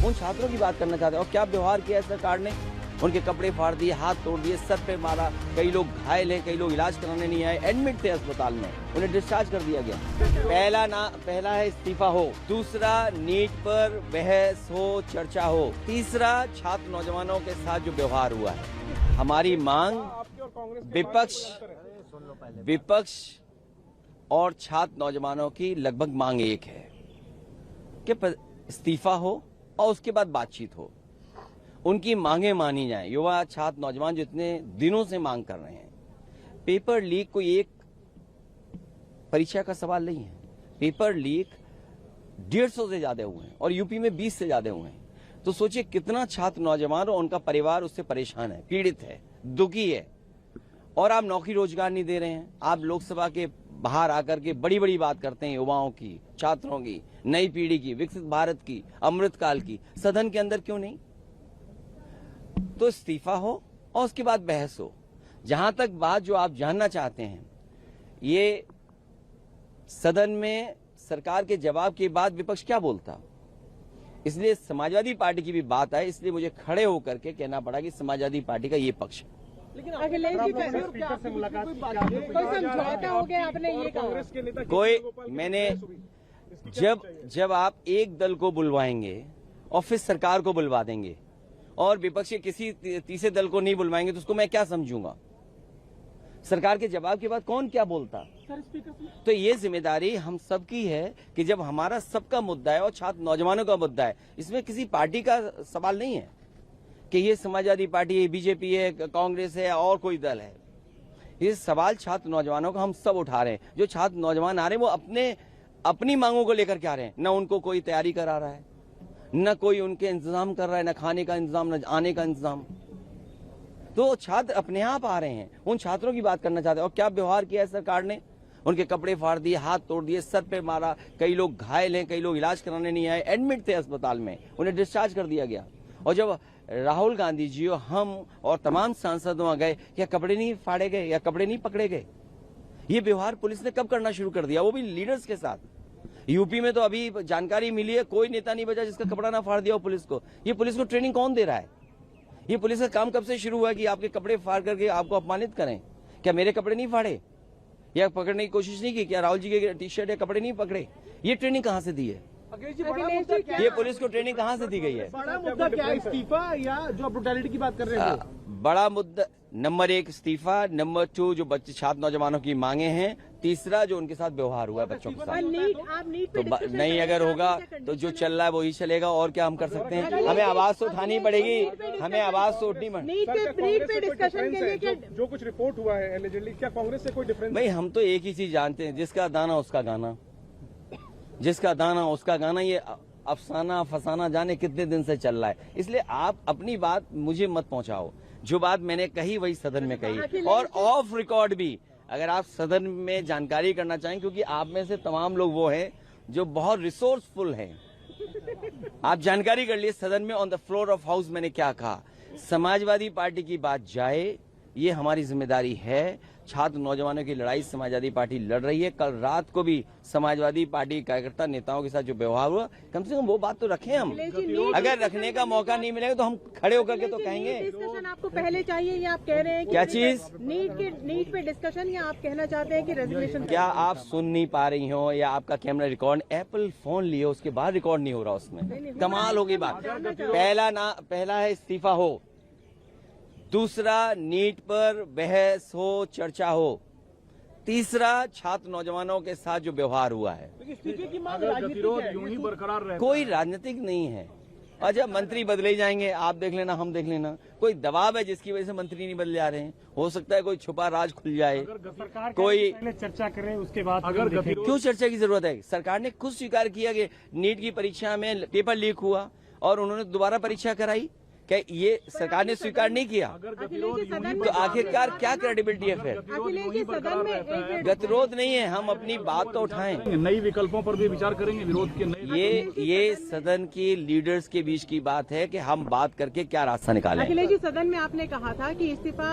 उन छात्रों की बात करना चाहते हैं। और क्या व्यवहार किया है सरकार ने, उनके कपड़े फाड़ दिए, हाथ तोड़ दिए, सर पे मारा, कई लोग घायल हैं, कई लोग इलाज कराने नहीं आए, एडमिट थे अस्पताल में, उन्हें डिस्चार्ज कर दिया गया। पहला है इस्तीफा हो, दूसरा नीट पर बहस हो, चर्चा हो, तीसरा छात्र नौजवानों के साथ जो व्यवहार हुआ है। हमारी मांग विपक्ष और छात्र नौजवानों की लगभग मांग एक है कि इस्तीफा हो और उसके बाद बातचीत हो, उनकी मांगे मानी जाएं। युवा छात्र नौजवान जो इतने दिनों से मांग कर रहे हैं, पेपर लीक कोई एक परीक्षा का सवाल नहीं है। पेपर लीक 150 से ज्यादा हुए हैं और यूपी में 20 से ज्यादा हुए हैं। तो सोचिए कितना छात्र नौजवान और उनका परिवार उससे परेशान है, पीड़ित है, दुखी है। और आप नौकरी रोजगार नहीं दे रहे हैं। आप लोकसभा के बाहर आकर के बड़ी बड़ी बात करते हैं युवाओं की, छात्रों की, नई पीढ़ी की, विकसित भारत की, अमृतकाल की। सदन के अंदर क्यों नहीं? तो इस्तीफा हो और उसके बाद बहस हो। जहां तक बात जो आप जानना चाहते हैं, ये सदन में सरकार के जवाब के बाद विपक्ष क्या बोलता, इसलिए समाजवादी पार्टी की भी बात है, इसलिए मुझे खड़े होकर के कहना पड़ा कि समाजवादी पार्टी का ये पक्ष है। लेकिन अखिलेश जी स्पीकर से मुलाकात कोई समझौता हो गया, आपने ये कहा कोई मैंने जब आप एक दल को बुलवाएंगे और फिर सरकार को बुलवा देंगे और विपक्ष के किसी तीसरे दल को नहीं बुलवाएंगे तो उसको मैं क्या समझूंगा? सरकार के जवाब के बाद कौन क्या बोलता? तो ये जिम्मेदारी हम सबकी है कि जब हमारा सबका मुद्दा है और छात्र नौजवानों का मुद्दा है, इसमें किसी पार्टी का सवाल नहीं है कि ये समाजवादी पार्टी है, बीजेपी है, कांग्रेस है और कोई दल है। ये सवाल छात्र नौजवानों का हम सब उठा रहे हैं। जो छात्र नौजवान आ रहे हैं वो अपनी मांगों को लेकर के आ रहे हैं। न उनको कोई तैयारी करा रहा है, न कोई उनके इंतजाम कर रहा है, न खाने का इंतजाम, न आने का इंतजाम। तो छात्र अपने आप आ रहे हैं। उन छात्रों की बात करना चाहते हैं। और क्या व्यवहार किया है सरकार ने, उनके कपड़े फाड़ दिए, हाथ तोड़ दिए, सर पे मारा, कई लोग घायल हैं, कई लोग इलाज कराने नहीं आए, एडमिट थे अस्पताल में, उन्हें डिस्चार्ज कर दिया गया। और जब राहुल गांधी जी और हम और तमाम सांसद वहां गए, क्या कपड़े नहीं फाड़े गए या कपड़े नहीं पकड़े गए? ये व्यवहार पुलिस ने कब करना शुरू कर दिया, वो भी लीडर्स के साथ? यूपी में तो अभी जानकारी मिली है, कोई नेता नहीं बचा जिसका कपड़ा ना फाड़ दिया हो पुलिस को। ये पुलिस को ट्रेनिंग कौन दे रहा है? ये पुलिस का काम कब से शुरू हुआ कि आपके कपड़े फाड़ करके आपको अपमानित करें? क्या मेरे कपड़े नहीं फाड़े या पकड़ने की कोशिश नहीं की? क्या राहुल जी के टी शर्ट या कपड़े नहीं पकड़े? ये ट्रेनिंग कहाँ से दी है? ये पुलिस को ट्रेनिंग कहाँ से दी गई है? बड़ा मुद्दा क्या है, इस्तीफा या जो ब्रुटैलिटी की बात कर रहे हैं? बड़ा मुद्दा नंबर 1 इस्तीफा, नंबर 2 जो बच्चे छात्र नौजवानों की मांगे हैं, तीसरा जो उनके साथ व्यवहार हुआ है बच्चों के साथ। तो नहीं अगर होगा तो जो चल रहा है वही चलेगा। और क्या हम कर सकते हैं? हमें आवाज तो उठानी पड़ेगी, हमें आवाज तो उठनी पड़ेगी। जो कुछ रिपोर्ट हुआ है एलिजिडली, क्या कांग्रेस से कोई डिफरेंस? भाई हम तो एक ही चीज जानते हैं, जिसका दाना उसका गाना, जिसका दाना उसका गाना। ये अफसाना फसाना जाने कितने दिन से चल रहा है। इसलिए आप अपनी बात मुझे मत पहुंचाओ। जो बात मैंने कही वही सदन में कही, और ऑफ रिकॉर्ड भी अगर आप सदन में जानकारी करना चाहें, क्योंकि आप में से तमाम लोग वो हैं जो बहुत रिसोर्सफुल हैं। आप जानकारी कर लिए सदन में on the floor of house मैंने क्या कहा। समाजवादी पार्टी की बात जाए, ये हमारी जिम्मेदारी है। छात्र नौजवानों की लड़ाई समाजवादी पार्टी लड़ रही है। कल रात को भी समाजवादी पार्टी कार्यकर्ता नेताओं के साथ जो व्यवहार हुआ, कम से कम वो बात तो रखें हम। अगर रखने का मौका नहीं मिलेगा तो हम खड़े होकर के तो कहेंगे। डिस्कशन आपको पहले चाहिए या आप कह रहे हैं कि क्या चीज? नीट पे डिस्कशन, या आप कहना चाहते हैं कि रेजोल्यूशन? क्या आप सुन नहीं पा रही हो या आपका कैमरा रिकॉर्ड? एप्पल फोन लियो, उसके बाद रिकॉर्ड नहीं हो रहा उसमें। कमाल होगी बात। पहला है इस्तीफा हो, दूसरा नीट पर बहस हो, चर्चा हो, तीसरा छात्र नौजवानों के साथ जो व्यवहार हुआ है। गतिरोध यूं ही बरकरार रहे, कोई राजनीतिक नहीं है। अच्छा मंत्री बदले जाएंगे, आप देख लेना, हम देख लेना। कोई दबाव है जिसकी वजह से मंत्री नहीं बदले जा रहे हैं? हो सकता है कोई छुपा राज खुल जाए। कोई चर्चा करें उसके बाद क्यों चर्चा की जरूरत है? सरकार ने खुद स्वीकार किया कि नीट की परीक्षा में पेपर लीक हुआ और उन्होंने दोबारा परीक्षा कराई। क्या ये सरकार ने स्वीकार नहीं किया? तो आखिरकार क्या क्रेडिबिलिटी है फिर? गतिरोध नहीं है। हम अपनी बात तो उठाएं, नई विकल्पों पर भी विचार करेंगे, विरोध के नए। ये सदन की लीडर्स के बीच की बात है कि हम बात करके क्या रास्ता निकालें। अखिलेश जी, सदन में आपने कहा था कि इस्तीफा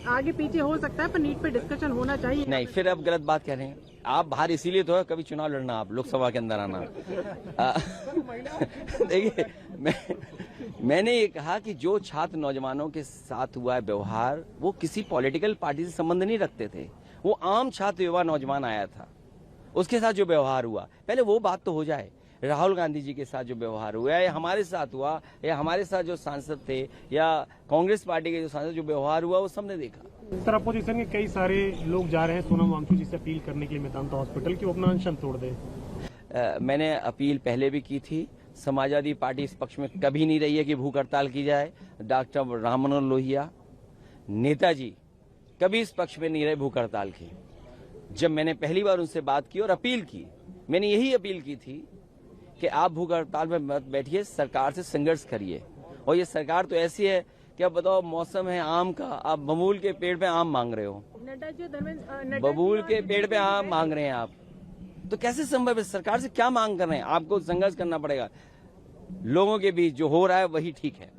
आगे पीछे हो सकता है पर नीट पे डिस्कशन होना चाहिए। नहीं, फिर अब गलत बात कह रहे हैं। आप बाहर इसीलिए तो है, कभी चुनाव लड़ना, आप लोकसभा के अंदर आना। देखिए, मैंने ये कहा कि जो छात्र नौजवानों के साथ हुआ है व्यवहार, वो किसी पॉलिटिकल पार्टी से संबंध नहीं रखते थे। वो आम छात्र युवा नौजवान आया था, उसके साथ जो व्यवहार हुआ, पहले वो बात तो हो जाए। राहुल गांधी जी के साथ जो व्यवहार हुआ या हमारे साथ हुआ, या हमारे साथ जो सांसद थे, या कांग्रेस पार्टी के जो सांसद, जो व्यवहार हुआ वो सबने देखा। सर, अपोजिशन के कई सारे लोग जा रहे हैं सोनम वांगचुक जी से अपील करने के लिए मेदांता हॉस्पिटल की, वो अपना अनशन तोड़ दे। मैंने अपील पहले भी की थी। समाजवादी पार्टी इस पक्ष में कभी नहीं रही है कि भूख हड़ताल की जाए। डॉक्टर राम मनोहर लोहिया, नेताजी कभी इस पक्ष में नहीं रहे भूख हड़ताल की। जब मैंने पहली बार उनसे बात की और अपील की, मैंने यही अपील की थी कि आप भूख हड़ताल में मत बैठिए, सरकार से संघर्ष करिए। और ये सरकार तो ऐसी है कि अब बताओ, मौसम है आम का, आप बबूल के पेड़ पे आम मांग रहे हो। नड्डा जी, बबूल के पेड़ पे आम मांग रहे हैं आप, तो कैसे संभव है? सरकार से क्या मांग कर रहे हैं? आपको संघर्ष करना पड़ेगा। लोगों के बीच जो हो रहा है वही ठीक है।